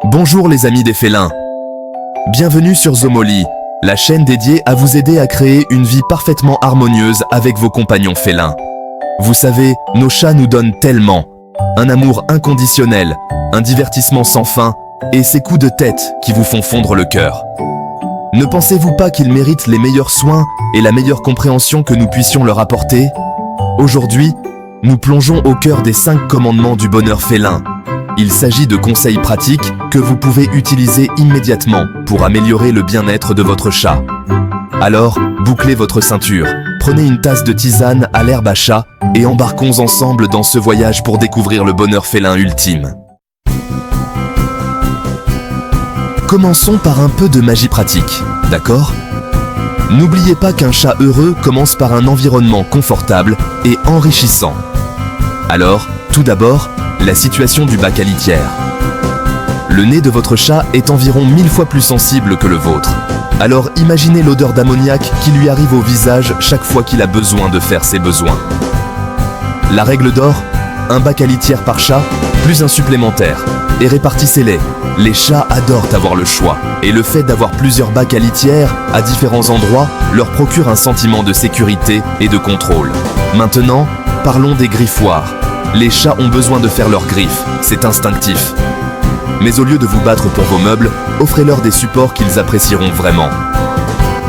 Bonjour les amis des félins. Bienvenue sur Zomoli, la chaîne dédiée à vous aider à créer une vie parfaitement harmonieuse avec vos compagnons félins. Vous savez, nos chats nous donnent tellement. Un amour inconditionnel, un divertissement sans fin et ces coups de tête qui vous font fondre le cœur. Ne pensez-vous pas qu'ils méritent les meilleurs soins et la meilleure compréhension que nous puissions leur apporter? Aujourd'hui, nous plongeons au cœur des 5 commandements du bonheur félin. Il s'agit de conseils pratiques que vous pouvez utiliser immédiatement pour améliorer le bien-être de votre chat. Alors, bouclez votre ceinture, prenez une tasse de tisane à l'herbe à chat et embarquons ensemble dans ce voyage pour découvrir le bonheur félin ultime. Commençons par un peu de magie pratique, d'accord? N'oubliez pas qu'un chat heureux commence par un environnement confortable et enrichissant. Alors, tout d'abord, la situation du bac à litière. Le nez de votre chat est environ 1000 fois plus sensible que le vôtre. Alors imaginez l'odeur d'ammoniac qui lui arrive au visage chaque fois qu'il a besoin de faire ses besoins. La règle d'or, un bac à litière par chat, plus un supplémentaire. Et répartissez-les. Les chats adorent avoir le choix. Et le fait d'avoir plusieurs bacs à litière à différents endroits leur procure un sentiment de sécurité et de contrôle. Maintenant, parlons des griffoirs. Les chats ont besoin de faire leurs griffes, c'est instinctif. Mais au lieu de vous battre pour vos meubles, offrez-leur des supports qu'ils apprécieront vraiment.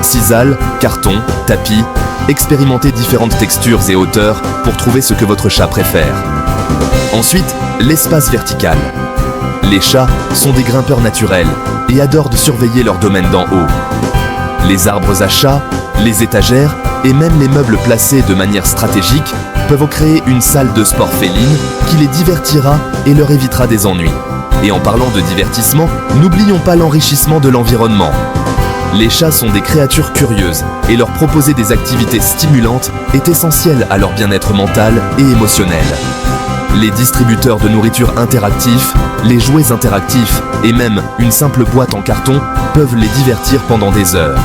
Sisal, carton, tapis, expérimentez différentes textures et hauteurs pour trouver ce que votre chat préfère. Ensuite, l'espace vertical. Les chats sont des grimpeurs naturels et adorent de surveiller leur domaine d'en haut. Les arbres à chat, les étagères et même les meubles placés de manière stratégique peuvent créer une salle de sport féline qui les divertira et leur évitera des ennuis. Et en parlant de divertissement, n'oublions pas l'enrichissement de l'environnement. Les chats sont des créatures curieuses et leur proposer des activités stimulantes est essentiel à leur bien-être mental et émotionnel. Les distributeurs de nourriture interactifs, les jouets interactifs et même une simple boîte en carton peuvent les divertir pendant des heures.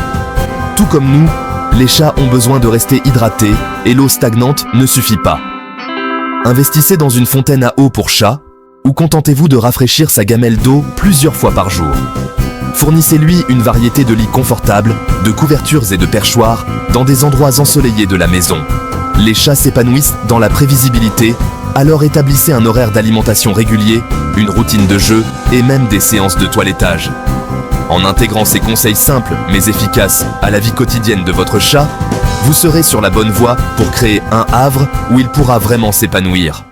Tout comme nous, les chats ont besoin de rester hydratés et l'eau stagnante ne suffit pas. Investissez dans une fontaine à eau pour chat ou contentez-vous de rafraîchir sa gamelle d'eau plusieurs fois par jour. Fournissez-lui une variété de lits confortables, de couvertures et de perchoirs dans des endroits ensoleillés de la maison. Les chats s'épanouissent dans la prévisibilité, alors établissez un horaire d'alimentation régulier, une routine de jeu et même des séances de toilettage. En intégrant ces conseils simples mais efficaces à la vie quotidienne de votre chat, vous serez sur la bonne voie pour créer un havre où il pourra vraiment s'épanouir.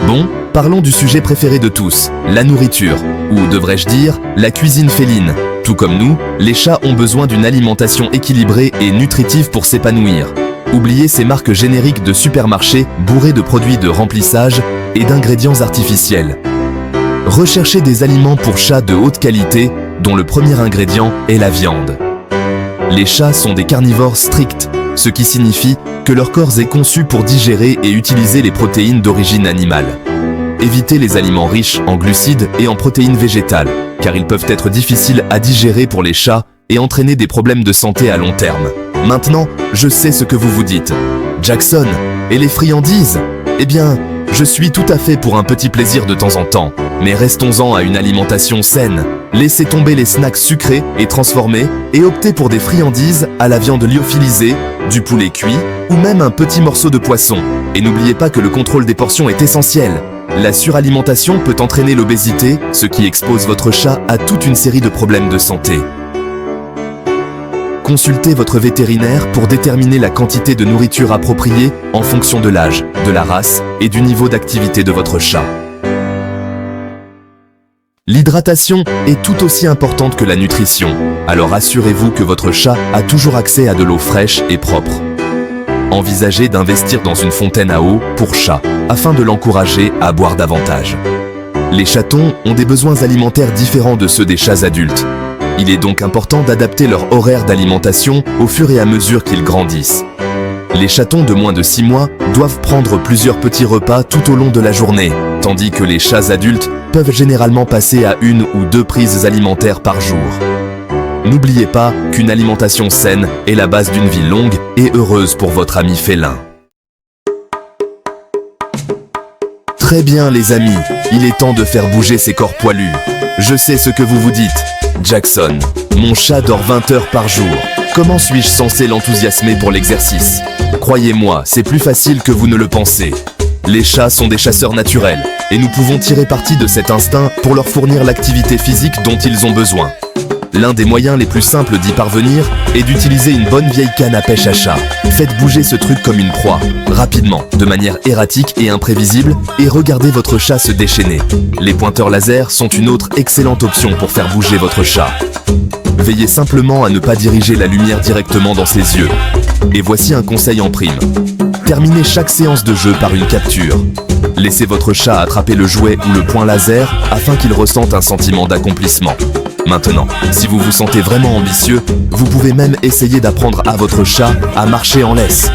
Bon, parlons du sujet préféré de tous, la nourriture, ou devrais-je dire, la cuisine féline. Tout comme nous, les chats ont besoin d'une alimentation équilibrée et nutritive pour s'épanouir. Oubliez ces marques génériques de supermarchés bourrées de produits de remplissage et d'ingrédients artificiels. Recherchez des aliments pour chats de haute qualité, dont le premier ingrédient est la viande. Les chats sont des carnivores stricts, ce qui signifie que leur corps est conçu pour digérer et utiliser les protéines d'origine animale. Évitez les aliments riches en glucides et en protéines végétales, car ils peuvent être difficiles à digérer pour les chats et entraîner des problèmes de santé à long terme. Maintenant, je sais ce que vous vous dites. Jackson, et les friandises? Eh bien, je suis tout à fait pour un petit plaisir de temps en temps, mais restons-en à une alimentation saine. Laissez tomber les snacks sucrés et transformés et optez pour des friandises à la viande lyophilisée, du poulet cuit ou même un petit morceau de poisson. Et n'oubliez pas que le contrôle des portions est essentiel. La suralimentation peut entraîner l'obésité, ce qui expose votre chat à toute une série de problèmes de santé. Consultez votre vétérinaire pour déterminer la quantité de nourriture appropriée en fonction de l'âge, de la race et du niveau d'activité de votre chat. L'hydratation est tout aussi importante que la nutrition, alors assurez-vous que votre chat a toujours accès à de l'eau fraîche et propre. Envisagez d'investir dans une fontaine à eau pour chat, afin de l'encourager à boire davantage. Les chatons ont des besoins alimentaires différents de ceux des chats adultes. Il est donc important d'adapter leur horaire d'alimentation au fur et à mesure qu'ils grandissent. Les chatons de moins de 6 mois doivent prendre plusieurs petits repas tout au long de la journée, tandis que les chats adultes peuvent généralement passer à 1 ou 2 prises alimentaires par jour. N'oubliez pas qu'une alimentation saine est la base d'une vie longue et heureuse pour votre ami félin. Très bien les amis, il est temps de faire bouger ces corps poilus. Je sais ce que vous vous dites. Jackson, mon chat dort 20 heures par jour. Comment suis-je censé l'enthousiasmer pour l'exercice? Croyez-moi, c'est plus facile que vous ne le pensez. Les chats sont des chasseurs naturels, et nous pouvons tirer parti de cet instinct pour leur fournir l'activité physique dont ils ont besoin. L'un des moyens les plus simples d'y parvenir est d'utiliser une bonne vieille canne à pêche à chat. Faites bouger ce truc comme une proie, rapidement, de manière erratique et imprévisible, et regardez votre chat se déchaîner. Les pointeurs laser sont une autre excellente option pour faire bouger votre chat. Veillez simplement à ne pas diriger la lumière directement dans ses yeux. Et voici un conseil en prime. Terminez chaque séance de jeu par une capture. Laissez votre chat attraper le jouet ou le point laser afin qu'il ressente un sentiment d'accomplissement. Maintenant, si vous vous sentez vraiment ambitieux, vous pouvez même essayer d'apprendre à votre chat à marcher en laisse.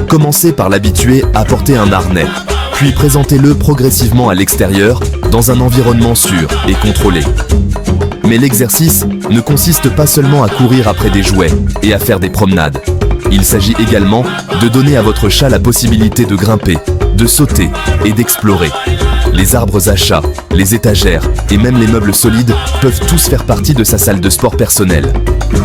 Commencez par l'habituer à porter un harnais, puis présentez-le progressivement à l'extérieur, dans un environnement sûr et contrôlé. Mais l'exercice ne consiste pas seulement à courir après des jouets et à faire des promenades. Il s'agit également de donner à votre chat la possibilité de grimper, de sauter et d'explorer. Les arbres à chat, les étagères et même les meubles solides peuvent tous faire partie de sa salle de sport personnelle.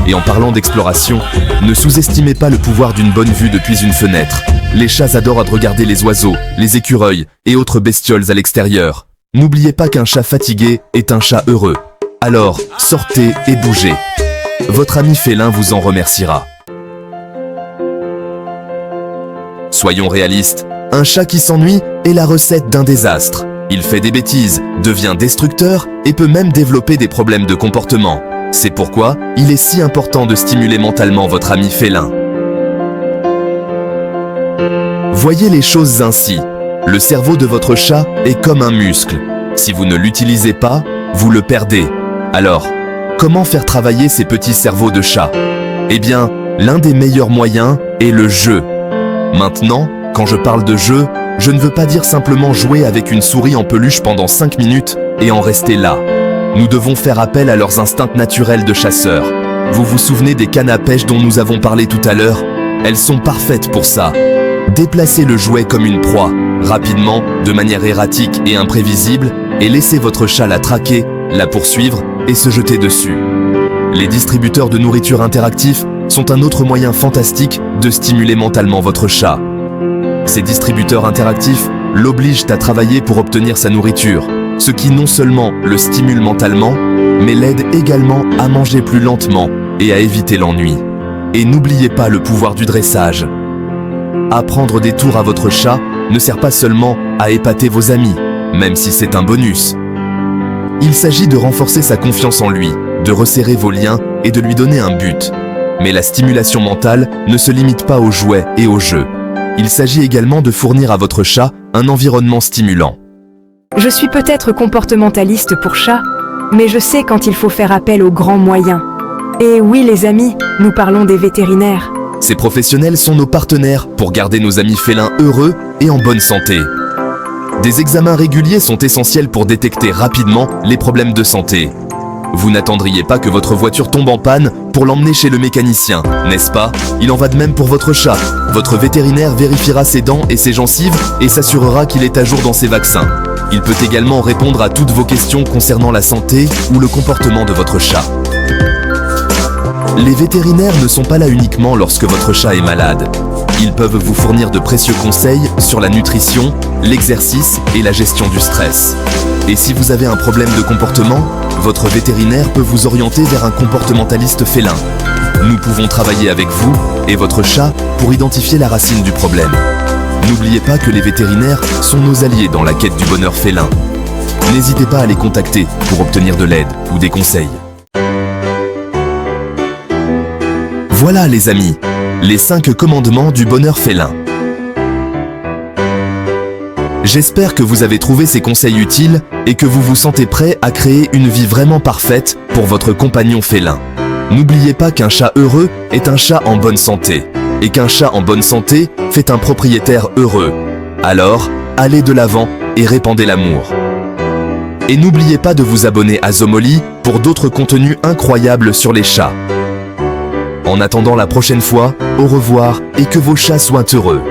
Et en parlant d'exploration, ne sous-estimez pas le pouvoir d'une bonne vue depuis une fenêtre. Les chats adorent regarder les oiseaux, les écureuils et autres bestioles à l'extérieur. N'oubliez pas qu'un chat fatigué est un chat heureux. Alors, sortez et bougez. Votre ami félin vous en remerciera. Soyons réalistes, un chat qui s'ennuie est la recette d'un désastre. Il fait des bêtises, devient destructeur et peut même développer des problèmes de comportement. C'est pourquoi il est si important de stimuler mentalement votre ami félin. Voyez les choses ainsi. Le cerveau de votre chat est comme un muscle. Si vous ne l'utilisez pas, vous le perdez. Alors, comment faire travailler ces petits cerveaux de chat? Eh bien, l'un des meilleurs moyens est le jeu. Maintenant, quand je parle de jeu, je ne veux pas dire simplement jouer avec une souris en peluche pendant 5 minutes et en rester là. Nous devons faire appel à leurs instincts naturels de chasseurs. Vous vous souvenez des cannes à pêche dont nous avons parlé tout à l'heure? Elles sont parfaites pour ça. Déplacez le jouet comme une proie, rapidement, de manière erratique et imprévisible, et laissez votre chat la traquer, la poursuivre et se jeter dessus. Les distributeurs de nourriture interactifs sont un autre moyen fantastique de stimuler mentalement votre chat. Ces distributeurs interactifs l'obligent à travailler pour obtenir sa nourriture, ce qui non seulement le stimule mentalement, mais l'aide également à manger plus lentement et à éviter l'ennui. Et n'oubliez pas le pouvoir du dressage. Apprendre des tours à votre chat ne sert pas seulement à épater vos amis, même si c'est un bonus. Il s'agit de renforcer sa confiance en lui, de resserrer vos liens et de lui donner un but. Mais la stimulation mentale ne se limite pas aux jouets et aux jeux. Il s'agit également de fournir à votre chat un environnement stimulant. Je suis peut-être comportementaliste pour chat, mais je sais quand il faut faire appel aux grands moyens. Et oui les amis, nous parlons des vétérinaires. Ces professionnels sont nos partenaires pour garder nos amis félins heureux et en bonne santé. Des examens réguliers sont essentiels pour détecter rapidement les problèmes de santé. Vous n'attendriez pas que votre voiture tombe en panne pour l'emmener chez le mécanicien, n'est-ce pas? Il en va de même pour votre chat. Votre vétérinaire vérifiera ses dents et ses gencives et s'assurera qu'il est à jour dans ses vaccins. Il peut également répondre à toutes vos questions concernant la santé ou le comportement de votre chat. Les vétérinaires ne sont pas là uniquement lorsque votre chat est malade. Ils peuvent vous fournir de précieux conseils sur la nutrition, l'exercice et la gestion du stress. Et si vous avez un problème de comportement, votre vétérinaire peut vous orienter vers un comportementaliste félin. Nous pouvons travailler avec vous et votre chat pour identifier la racine du problème. N'oubliez pas que les vétérinaires sont nos alliés dans la quête du bonheur félin. N'hésitez pas à les contacter pour obtenir de l'aide ou des conseils. Voilà les amis, les 5 commandements du bonheur félin. J'espère que vous avez trouvé ces conseils utiles et que vous vous sentez prêt à créer une vie vraiment parfaite pour votre compagnon félin. N'oubliez pas qu'un chat heureux est un chat en bonne santé, et qu'un chat en bonne santé fait un propriétaire heureux. Alors, allez de l'avant et répandez l'amour. Et n'oubliez pas de vous abonner à Zomoli pour d'autres contenus incroyables sur les chats. En attendant la prochaine fois, au revoir et que vos chats soient heureux.